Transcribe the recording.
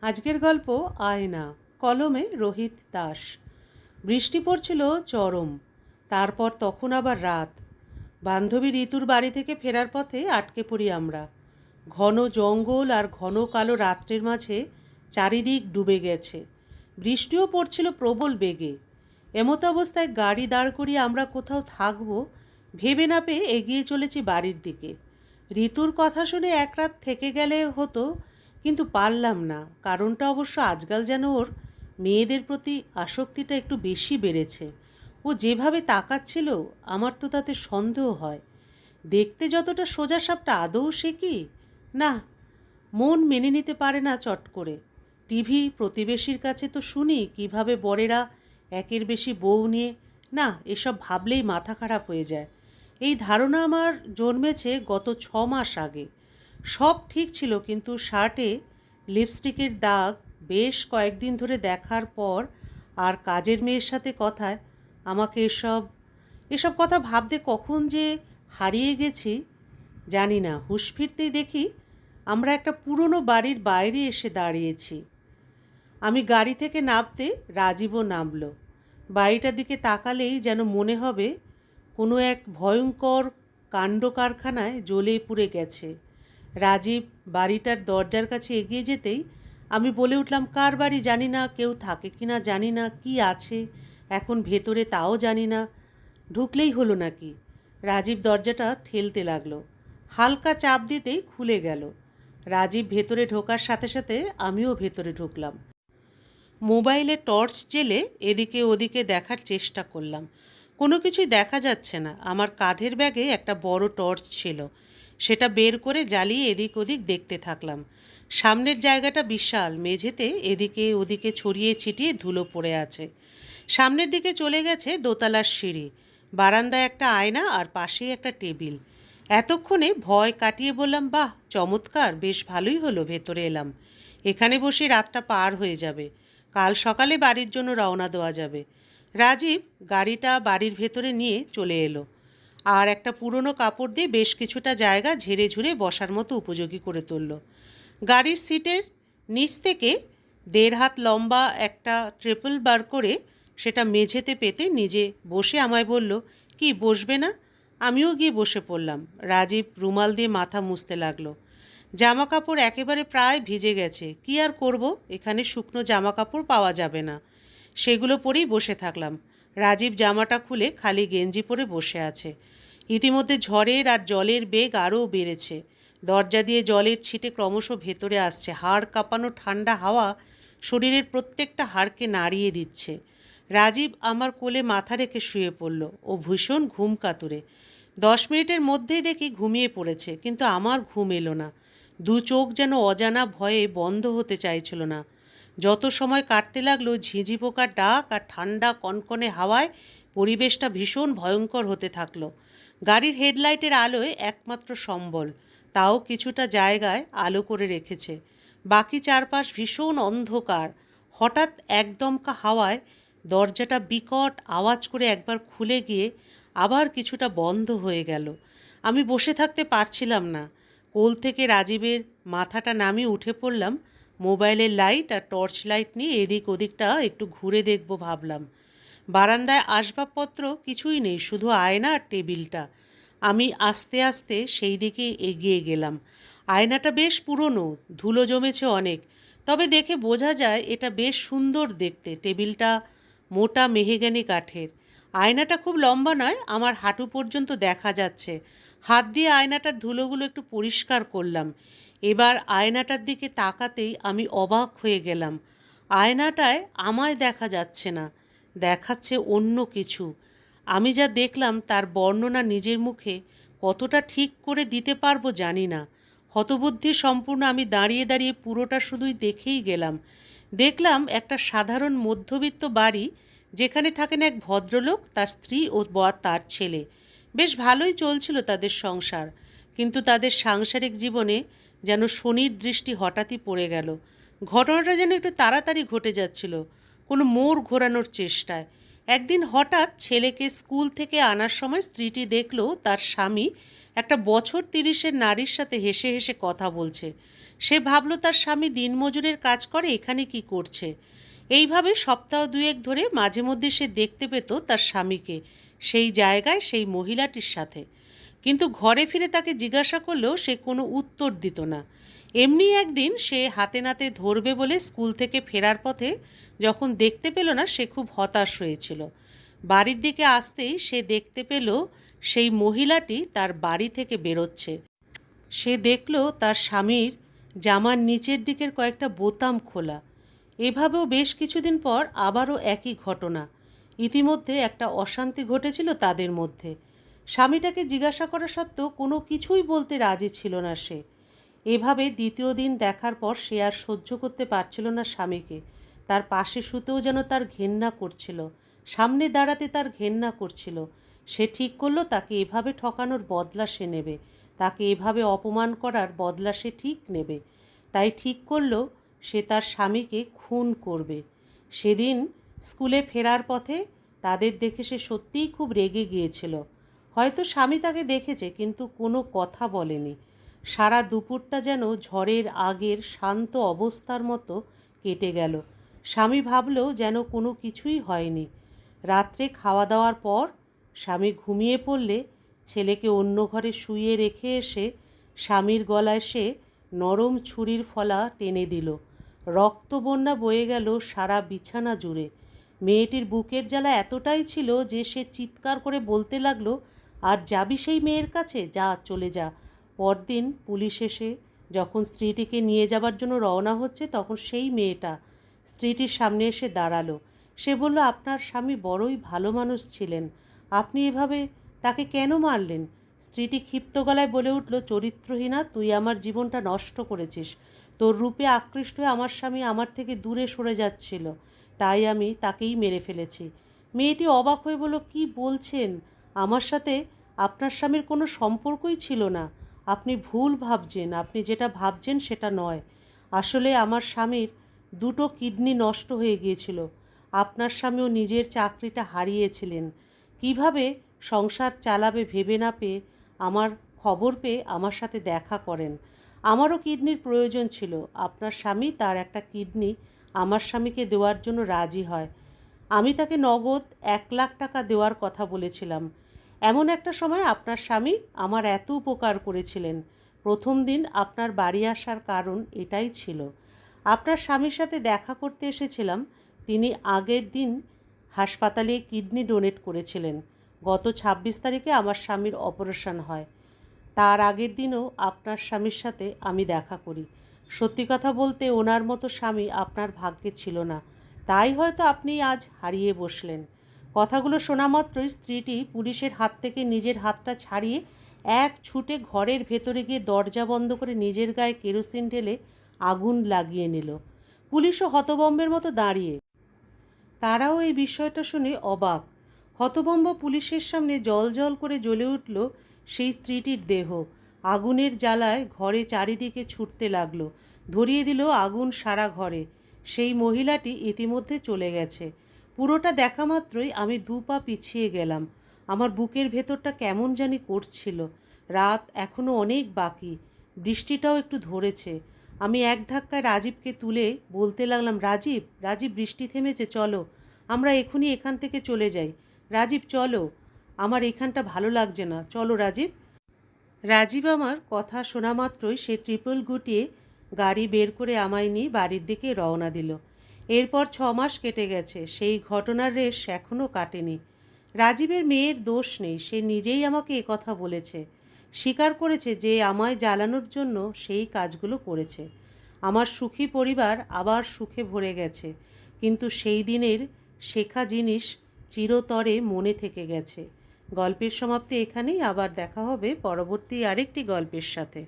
আজকের গল্প আয়না, কলমে রোহিত দাস। বৃষ্টি পড়ছিল চরম। তারপর তখন আবার রাত। বান্ধবী ঋতুর বাড়ি থেকে ফেরার পথে আটকে পড়ি আমরা। ঘন জঙ্গল আর ঘন কালো রাত্রের মাঝে চারিদিক ডুবে গেছে। বৃষ্টিও পড়ছিল প্রবল বেগে। এমতো অবস্থায় গাড়ি দাঁড় করিয়ে আমরা কোথাও থাকবো ভেবে না পেয়ে এগিয়ে চলেছি বাড়ির দিকে। ঋতুর কথা শুনে এক রাত থেকে গেলে হতো, কিন্তু পারলাম না। কারণটা অবশ্য আজকাল যেন ওর মেয়েদের প্রতি আসক্তিটা একটু বেশি বেড়েছে। ও যেভাবে তাকাচ্ছিল আমার তো তাতে সন্দেহ হয়। দেখতে যতটা সোজাসাপটা আদৌ সে কি? না, মন মেনে নিতে পারে না চট করে। টিভি প্রতিবেশীর কাছে তো শুনি কিভাবে বরেরা একের বেশি বউ নিয়ে। না, এসব ভাবলেই মাথা খারাপ হয়ে যায়। এই ধারণা আমার জন্মেছে গত 6 মাস আগে। সব ঠিক ছিল, কিন্তু শার্টে লিপস্টিকের দাগ বেশ কয়েকদিন ধরে দেখার পর আর কাজের মেয়ের সাথে কথায় আমাকে এসব এসব কথা ভাবতে কখন যে হারিয়ে গেছি জানি না। হুঁশ ফিরতেই দেখি আমরা একটা পুরনো বাড়ির বাইরে এসে দাঁড়িয়েছি। আমি গাড়ি থেকে নামতে রাজীবও নামল। বাড়িটার দিকে তাকালেই যেন মনে হবে কোনো এক ভয়ঙ্কর কাণ্ড কারখানায় জ্বলে পুড়ে গেছে। রাজীব বাড়িটার দরজার কাছে এগিয়ে যেতেই আমি বলে উঠলাম, কার বাড়ি জানি না, কেউ থাকে কি না জানি না, কি আছে এখন ভেতরে তাও জানি না, ঢুকলেই হলো নাকি। রাজীব দরজাটা ঠেলতে লাগলো। হালকা চাপ দিতেই খুলে গেল। রাজীব ভেতরে ঢোকার সাথে সাথে আমিও ভেতরে ঢুকলাম। মোবাইলে টর্চ জেলে এদিকে ওদিকে দেখার চেষ্টা করলাম। কোনো কিছুই দেখা যাচ্ছে না। আমার কাঁধের ব্যাগে একটা বড় টর্চ ছিল, সেটা বের করে জ্বালিয়ে এদিক ওদিক দেখতে থাকলাম। সামনের জায়গাটা বিশাল, মেঝেতে এদিকে ওদিকে ছড়িয়ে ছিটিয়ে ধুলো পড়ে আছে। সামনের দিকে চলে গেছে দোতলার সিঁড়ি, বারান্দায় একটা আয়না আর পাশেই একটা টেবিল। এতক্ষণে ভয় কাটিয়ে বললাম, বাহ চমৎকার, বেশ ভালোই হলো ভেতরে এলাম। এখানে বসে রাতটা পার হয়ে যাবে, কাল সকালে বাড়ির জন্য রওনা দেওয়া যাবে। রাজীব গাড়িটা বাড়ির ভেতরে নিয়ে চলে এলো আর একটা পুরনো কাপড় দিয়ে বেশ কিছুটা জায়গা ঝেড়ে ঝুড়ে বসার মতো উপযোগী করে তুলল। গাড়ির সিটের নিচ থেকে 1.5 হাত লম্বা একটা ট্রিপল বার করে সেটা মেঝেতে পেতে নিজে বসে আমায় বলল, কি বসবে না? আমিও গিয়ে বসে পড়লাম। রাজীব রুমাল দিয়ে মাথা মুছতে লাগলো। জামা কাপড় একেবারে প্রায় ভিজে গেছে, কি আর করব, এখানে শুকনো জামা কাপড় পাওয়া যাবে না। সেগুলো পরেই বসে থাকলাম। রাজীব জামাটা খুলে খালি গেঞ্জি পরে বসে আছে। ইতিমধ্যে ঝড়ের আর জলের বেগ আরও বেড়েছে। দরজা দিয়ে জলের ছিটে ক্রমশ ভেতরে আসছে। হাড় কাঁপানো ঠান্ডা হাওয়া শরীরের প্রত্যেকটা হাড়কে নাড়িয়ে দিচ্ছে। রাজীব আমার কোলে মাথা রেখে শুয়ে পড়ল। ও ভীষণ ঘুম কাতুরে। 10 মিনিটের মধ্যেই দেখি ঘুমিয়ে পড়েছে, কিন্তু আমার ঘুম এলো না। দু চোখ যেন অজানা ভয়ে বন্ধ হতে চাইছিল না। যত সময় কাটতে লাগলো ঝিঁঝি পোকার ডাক আর ঠান্ডা কনকনে হাওয়ায় পরিবেশটা ভীষণ ভয়ঙ্কর হতে থাকলো। গাড়ির হেডলাইটের আলোয় একমাত্র সম্বল, তাও কিছুটা জায়গায় আলো করে রেখেছে। বাকি চারপাশ ভীষণ অন্ধকার। হঠাৎ একদমকা হাওয়ায় দরজাটা বিকট আওয়াজ করে একবার খুলে গিয়ে আবার কিছুটা বন্ধ হয়ে গেল। আমি বসে থাকতে পারছিলাম না। কোল থেকে রাজীবের মাথাটা নামিয়ে উঠে পড়লাম। মোবাইলের লাইট আর টর্চ লাইট নিয়ে এদিক ওদিকটা একটু ঘুরে দেখব ভাবলাম। বারান্দায় আসবাবপত্র কিছুই নেই, শুধু আয়না আর টেবিলটা। আমি আস্তে আস্তে সেই দিকে এগিয়ে গেলাম। আয়নাটা বেশ পুরনো, ধুলো জমেছে অনেক, তবে দেখে বোঝা যায় এটা বেশ সুন্দর দেখতে। টেবিলটা মোটা মেহগনি কাঠের। আয়নাটা খুব লম্বা নয়, আমার হাঁটু পর্যন্ত দেখা যাচ্ছে। হাত দিয়ে আয়নাটার ধুলোগুলো একটু পরিষ্কার করলাম। এবার আয়নাটার দিকে তাকাতেই আমি অবাক হয়ে গেলাম। আয়নাটায় আমায় দেখা যাচ্ছে না, দেখাচ্ছে অন্য কিছু। আমি যা দেখলাম তার বর্ণনা নিজের মুখে কতটা ঠিক করে দিতে পারবো জানি না। হতবুদ্ধি সম্পূর্ণ আমি দাঁড়িয়ে দাঁড়িয়ে পুরোটা শুধুই দেখেই গেলাম। দেখলাম একটা সাধারণ মধ্যবিত্ত বাড়ি, যেখানে থাকেন এক ভদ্রলোক, তার স্ত্রী ও তার ছেলে। বেশ ভালোই চলছিল তাদের সংসার, কিন্তু তাদের সাংসারিক জীবনে যেন শনির দৃষ্টি হঠাৎই পড়ে গেল। ঘটনাটা যেন একটু তাড়াতাড়ি ঘটে যাচ্ছিল, কোনো মোড় ঘোরানোর চেষ্টায়। একদিন হঠাৎ ছেলেকে স্কুল থেকে আনার সময় স্ত্রীটি দেখল তার স্বামী একটা বছর 30-এর নারীর সাথে হেসে হেসে কথা বলছে। সে ভাবল তার স্বামী দিনমজুরের কাজ করে, এখানে কি করছে। এইভাবে সপ্তাহ দুয়েক ধরে মাঝে মধ্যে সে দেখতে পেত তার স্বামীকে সেই জায়গায় সেই মহিলাটির সাথে। কিন্তু ঘরে ফিরে তাকে জিজ্ঞাসা করলেও সে কোনো উত্তর দিত না। এমনি একদিন সে হাতে নাতে ধরবে বলে স্কুল থেকে ফেরার পথে যখন দেখতে পেল না, সে খুব হতাশ হয়েছিল। বাড়ির দিকে আসতেই সে দেখতে পেল সেই মহিলাটি তার বাড়ি থেকে বেরোচ্ছে। সে দেখল তার স্বামীর জামার নিচের দিকের কয়েকটা বোতাম খোলা। এভাবেও বেশ কিছুদিন পর আবারও একই ঘটনা। ইতিমধ্যে একটা অশান্তি ঘটেছিল তাদের মধ্যে। স্বামীটাকে জিজ্ঞাসা করা সত্ত্বেও কোনো কিছুই বলতে রাজি ছিল না সে। এভাবে দ্বিতীয় দিন দেখার পর সে আর সহ্য করতে পারছিল না স্বামীকে। তার পাশে শুতেও যেন তার ঘেন্না করছিল, সামনে দাঁড়াতে তার ঘেন্না করছিল। সে ঠিক করলো তাকে এভাবে ঠকানোর বদলা সে নেবে, তাকে এভাবে অপমান করার বদলা সে ঠিক নেবে। তাই ঠিক করলো সে তার স্বামীকে খুন করবে। সেদিন স্কুলে ফেরার পথে তাদের দেখে সে সত্যিই খুব রেগে গিয়েছিল। হয়তো স্বামী তাকে দেখেছে, কিন্তু কোনো কথা বলেনি। সারা দুপুরটা যেন ঝড়ের আগের শান্ত অবস্থার মতো কেটে গেল। স্বামী ভাবল যেন কোনো কিছুই হয়নি। রাত্রে খাওয়া দাওয়ার পর স্বামী ঘুমিয়ে পড়লে ছেলেকে অন্য ঘরে শুইয়ে রেখে এসে স্বামীর গলায় সে নরম ছুরির ফলা টেনে দিল। রক্তবন্যা বয়ে গেল সারা বিছানা জুড়ে। মেয়েটির বুকের জ্বালা এতটাই ছিল যে সে চিৎকার করে বলতে লাগলো, আর যাবি সেই মেয়ের কাছে? যা, চলে যা। পরদিন পুলিশ এসে যখন স্ত্রীটিকে নিয়ে যাবার জন্য রওনা হচ্ছে, তখন সেই মেয়েটা স্ত্রীটির সামনে এসে দাঁড়ালো। সে বলল, আপনার স্বামী বড়ই ভালো মানুষ ছিলেন, আপনি এভাবে তাকে কেন মারলেন? স্ত্রীটি ক্ষিপ্ত গলায় বলে উঠল, চরিত্রহীনা, তুই আমার জীবনটা নষ্ট করেছিস। তোর রূপে আকৃষ্ট হয়ে আমার স্বামী আমার থেকে দূরে সরে যাচ্ছিল, তাই আমি তাকেই মেরে ফেলেছি। মেয়েটি অবাক হয়ে বলল, কি বলছেন? আমার সাথে আপনার স্বামীর কোনো সম্পর্কই ছিল না। আপনি ভুল ভাবছেন, আপনি যেটা ভাবছেন সেটা নয়। আসলে আমার স্বামীর দুটো কিডনি নষ্ট হয়ে গিয়েছিল। আপনার স্বামীও নিজের চাকরিটা হারিয়েছিলেন। কিভাবে সংসার চালাবে ভেবে না পেয়ে আমার খবর পেয়ে আমার সাথে দেখা করেন। আমারও কিডনির প্রয়োজন ছিল। আপনার স্বামী তার একটা কিডনি আমার স্বামীকে দেওয়ার জন্য রাজি হয়। আমি তাকে নগদ 1,00,000 টাকা দেওয়ার কথা বলেছিলাম। এমন একটা সময় আপনার স্বামী আমার এত উপকার করেছিলেন। প্রথম দিন আপনার বাড়ি আসার কারণ এটাই ছিল। আপনার স্বামীর সাথে দেখা করতে এসেছিলাম। তিনি আগের দিন হাসপাতালে কিডনি ডোনেট করেছিলেন। গত 26 তারিখে আমার স্বামীর অপারেশন হয়। তার আগের দিনও আপনার স্বামীর সাথে আমি দেখা করি। সত্যি কথা বলতে ওনার মতো স্বামী আপনার ভাগ্যে ছিল না, তাই হয়তো আপনি আজ হারিয়ে বসলেন। কথাগুলো শোনা মাত্রই স্ত্রীটি পুলিশের হাত থেকে নিজের হাতটা ছাড়িয়ে এক ছুটে ঘরের ভেতরে গিয়ে দরজা বন্ধ করে নিজের গায়ে কেরোসিন ঢেলে আগুন লাগিয়ে নিল। পুলিশও হতভম্বের মতো দাঁড়িয়ে। তারাও এই বিষয়টা শুনে অবাক। হতভম্ব পুলিশের সামনে জ্বলজ্বল করে জ্বলে উঠল সেই স্ত্রীটির দেহ। আগুনের জ্বালায় ঘরে চারিদিকে ছুটতে লাগলো, ধরিয়ে দিল আগুন সারা ঘরে। সেই মহিলাটি ইতিমধ্যে চলে গেছে। পুরোটা দেখা মাত্রই আমি 2 পা পিছিয়ে গেলাম। আমার বুকের ভেতরটা কেমন জানি করছিল। রাত এখনও অনেক বাকি, বৃষ্টিটাও একটু ধরেছে। আমি এক ধাক্কায় রাজীবকে তুলে বলতে লাগলাম, রাজীব, রাজীব, বৃষ্টি থেমেছে, চলো, আমরা এখনই এখান থেকে চলে যাই। রাজীব, চলো, আমার এখানটা ভালো লাগছে না, চলো রাজীব। রাজীব আমার কথা শোনা মাত্রই সে ট্রিপল গুটিয়ে গাড়ি বের করে আমায় নিয়ে বাড়ির দিকে রওনা দিল। এরপর 6 মাস কেটে গেছে, সেই ঘটনার রেশ এখনও কাটেনি। রাজীবের মেয়ের দোষ নেই, সে নিজেই আমাকে কথা বলেছে, স্বীকার করেছে যে আমায় জ্বালানোর জন্য সেই কাজগুলো করেছে। আমার সুখী পরিবার আবার সুখে ভরে গেছে, কিন্তু সেই দিনের শেখা জিনিস চিরতরে মনে থেকে গেছে। গল্পের সমাপ্তি এখানেই। আবার দেখা হবে পরবর্তী আরেকটি গল্পের সাথে।